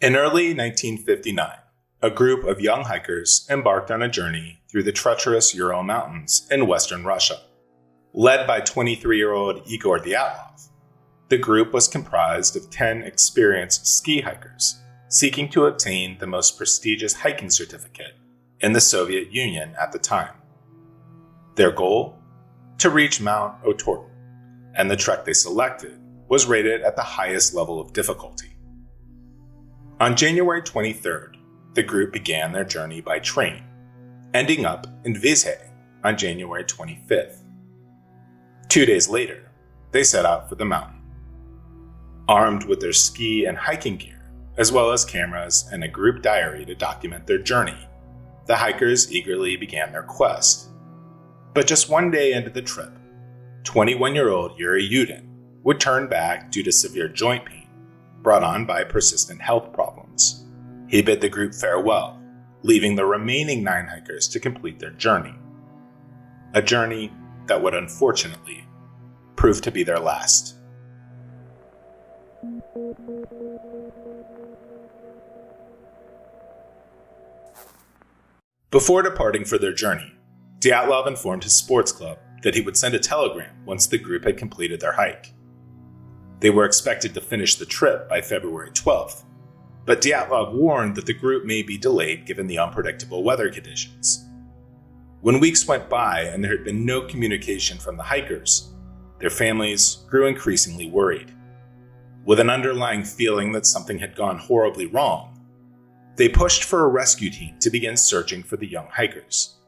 In early 1959, a group of young hikers embarked on a journey through the treacherous Ural Mountains in western Russia. Led by 23-year-old Igor Dyatlov, the group was comprised of 10 experienced ski hikers seeking to obtain the most prestigious hiking certificate in the Soviet Union at the time. Their goal? To reach Mount Otorten, and the trek they selected was rated at the highest level of difficulty. On January 23rd, the group began their journey by train, ending up in Vizhe on January 25th. 2 days later, they set out for the mountain. Armed with their ski and hiking gear, as well as cameras and a group diary to document their journey, the hikers eagerly began their quest. But just one day into the trip, 21-year-old Yuri Yudin would turn back due to severe joint pain brought on by persistent health problems. He bid the group farewell, leaving the remaining 9 hikers to complete their journey. A journey that would unfortunately prove to be their last. Before departing for their journey, Dyatlov informed his sports club that he would send a telegram once the group had completed their hike. They were expected to finish the trip by February 12th, but Dyatlov warned that the group may be delayed given the unpredictable weather conditions. When weeks went by and there had been no communication from the hikers, their families grew increasingly worried. With an underlying feeling that something had gone horribly wrong, they pushed for a rescue team to begin searching for the young hikers.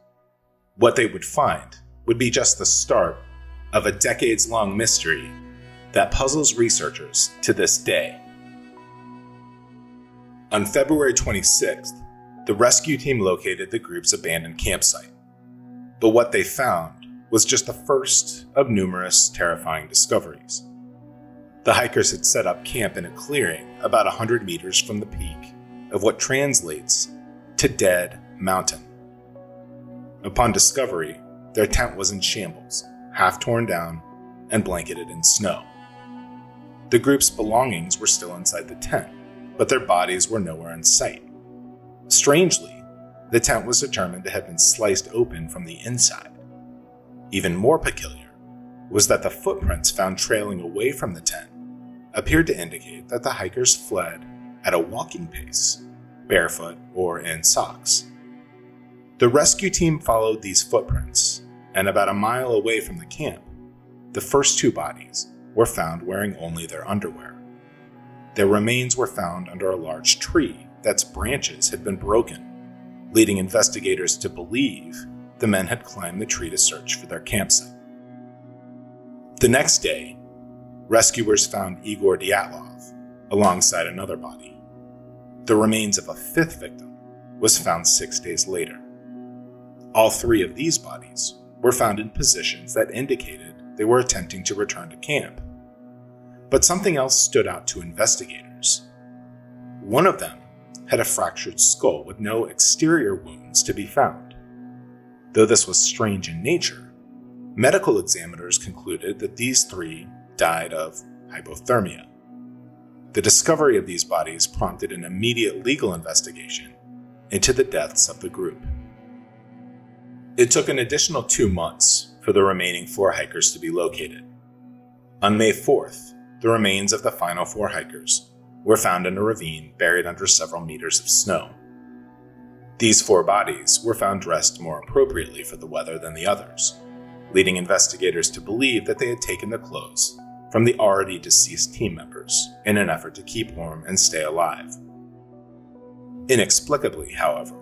What they would find would be just the start of a decades-long mystery that puzzles researchers to this day. On February 26th, the rescue team located the group's abandoned campsite. But what they found was just the first of numerous terrifying discoveries. The hikers had set up camp in a clearing about 100 meters from the peak of what translates to Dead Mountain. Upon discovery, their tent was in shambles, half torn down and blanketed in snow. The group's belongings were still inside the tent, but their bodies were nowhere in sight. Strangely, the tent was determined to have been sliced open from the inside. Even more peculiar was that the footprints found trailing away from the tent appeared to indicate that the hikers fled at a walking pace, barefoot or in socks. The rescue team followed these footprints, and about a mile away from the camp, the first 2 bodies were found wearing only their underwear. Their remains were found under a large tree that's branches had been broken, leading investigators to believe the men had climbed the tree to search for their campsite. The next day, rescuers found Igor Dyatlov alongside another body. The remains of a 5th victim was found 6 days later. All 3 of these bodies were found in positions that indicated they were attempting to return to camp. But something else stood out to investigators. One of them had a fractured skull with no exterior wounds to be found. Though this was strange in nature, medical examiners concluded that these 3 died of hypothermia. The discovery of these bodies prompted an immediate legal investigation into the deaths of the group. It took an additional 2 months for the remaining 4 hikers to be located. On May 4th, the remains of the final 4 hikers were found in a ravine buried under several meters of snow. These 4 bodies were found dressed more appropriately for the weather than the others, leading investigators to believe that they had taken the clothes from the already deceased team members in an effort to keep warm and stay alive. Inexplicably, however,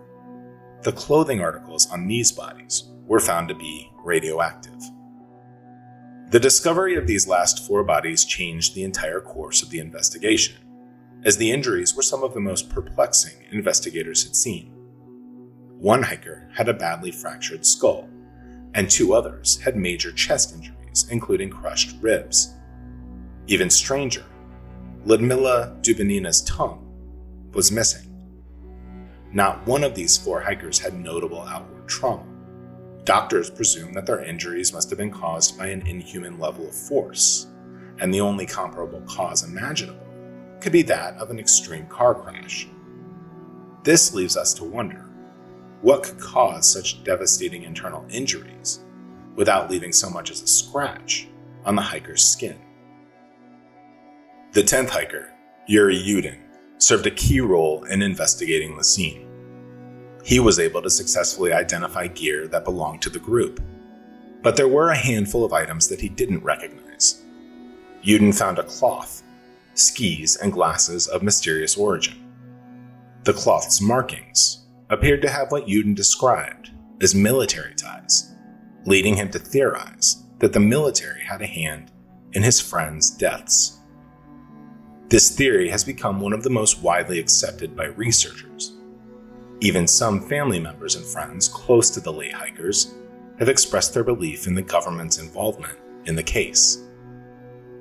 the clothing articles on these bodies were found to be radioactive. The discovery of these last 4 bodies changed the entire course of the investigation, as the injuries were some of the most perplexing investigators had seen. One hiker had a badly fractured skull, and 2 others had major chest injuries, including crushed ribs. Even stranger, Ludmila Dubinina's tongue was missing. Not one of these 4 hikers had notable outward trauma. Doctors presume that their injuries must have been caused by an inhuman level of force, and the only comparable cause imaginable could be that of an extreme car crash. This leaves us to wonder, what could cause such devastating internal injuries without leaving so much as a scratch on the hiker's skin? The 10th hiker, Yuri Yudin, served a key role in investigating the scene. He was able to successfully identify gear that belonged to the group, but there were a handful of items that he didn't recognize. Yudin found a cloth, skis, and glasses of mysterious origin. The cloth's markings appeared to have what Yudin described as military ties, leading him to theorize that the military had a hand in his friends' deaths. This theory has become one of the most widely accepted by researchers. Even some family members and friends close to the late hikers have expressed their belief in the government's involvement in the case.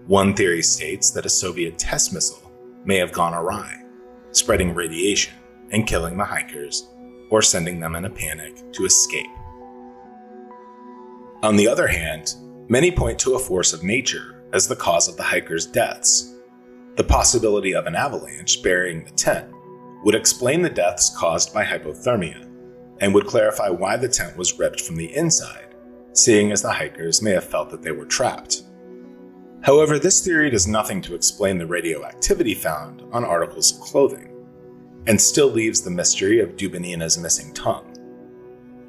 One theory states that a Soviet test missile may have gone awry, spreading radiation and killing the hikers, or sending them in a panic to escape. On the other hand, many point to a force of nature as the cause of the hikers' deaths. The possibility of an avalanche burying the tent would explain the deaths caused by hypothermia, and would clarify why the tent was ripped from the inside, seeing as the hikers may have felt that they were trapped. However, this theory does nothing to explain the radioactivity found on articles of clothing, and still leaves the mystery of Dubinina's missing tongue.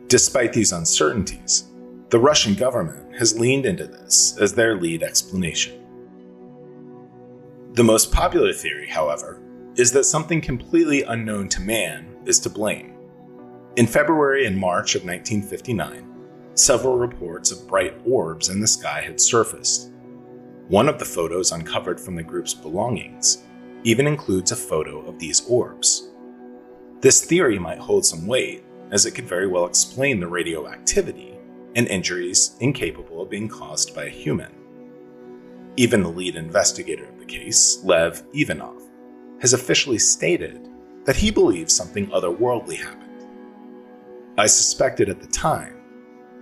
Despite these uncertainties, the Russian government has leaned into this as their lead explanation. The most popular theory, however, is that something completely unknown to man is to blame. In February and March of 1959, several reports of bright orbs in the sky had surfaced. One of the photos uncovered from the group's belongings even includes a photo of these orbs. This theory might hold some weight, as it could very well explain the radioactivity and injuries incapable of being caused by a human. Even the lead investigator of the case, Lev Ivanov, has officially stated that he believes something otherworldly happened. I suspected at the time,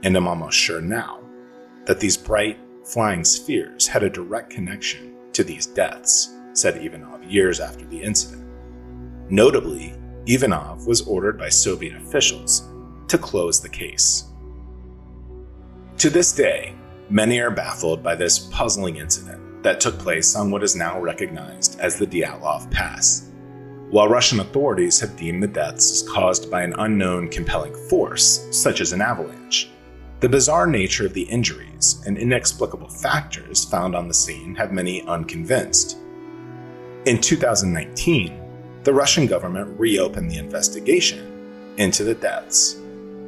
and am almost sure now, that these bright, flying spheres had a direct connection to these deaths, said Ivanov years after the incident. Notably, Ivanov was ordered by Soviet officials to close the case. To this day, many are baffled by this puzzling incident that took place on what is now recognized as the Dyatlov Pass. While Russian authorities have deemed the deaths as caused by an unknown compelling force, such as an avalanche, the bizarre nature of the injuries and inexplicable factors found on the scene have many unconvinced. In 2019, the Russian government reopened the investigation into the deaths.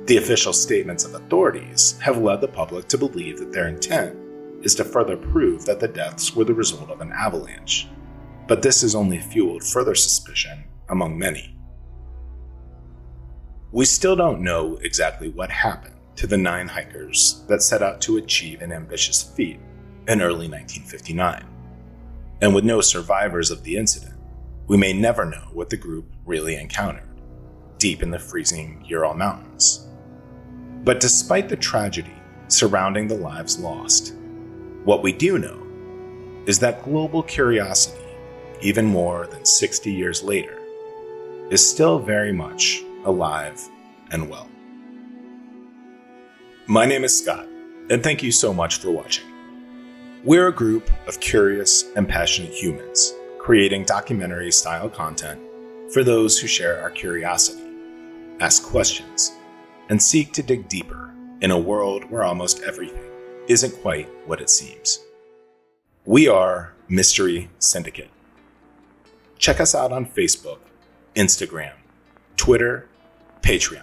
The official statements of authorities have led the public to believe that their intent is to further prove that the deaths were the result of an avalanche. But this has only fueled further suspicion among many. We still don't know exactly what happened to the 9 hikers that set out to achieve an ambitious feat in early 1959. And with no survivors of the incident, we may never know what the group really encountered deep in the freezing Ural Mountains. But despite the tragedy surrounding the lives lost, what we do know is that global curiosity, even more than 60 years later, is still very much alive and well. My name is Scott, and thank you so much for watching. We're a group of curious and passionate humans creating documentary-style content for those who share our curiosity, ask questions, and seek to dig deeper in a world where almost everything isn't quite what it seems. We are Mystery Syndicate. Check us out on Facebook, Instagram, Twitter, Patreon,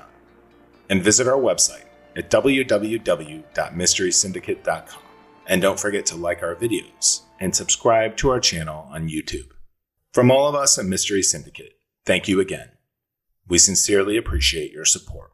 and visit our website at www.mysterysyndicate.com. And don't forget to like our videos and subscribe to our channel on YouTube. From all of us at Mystery Syndicate, thank you again. We sincerely appreciate your support.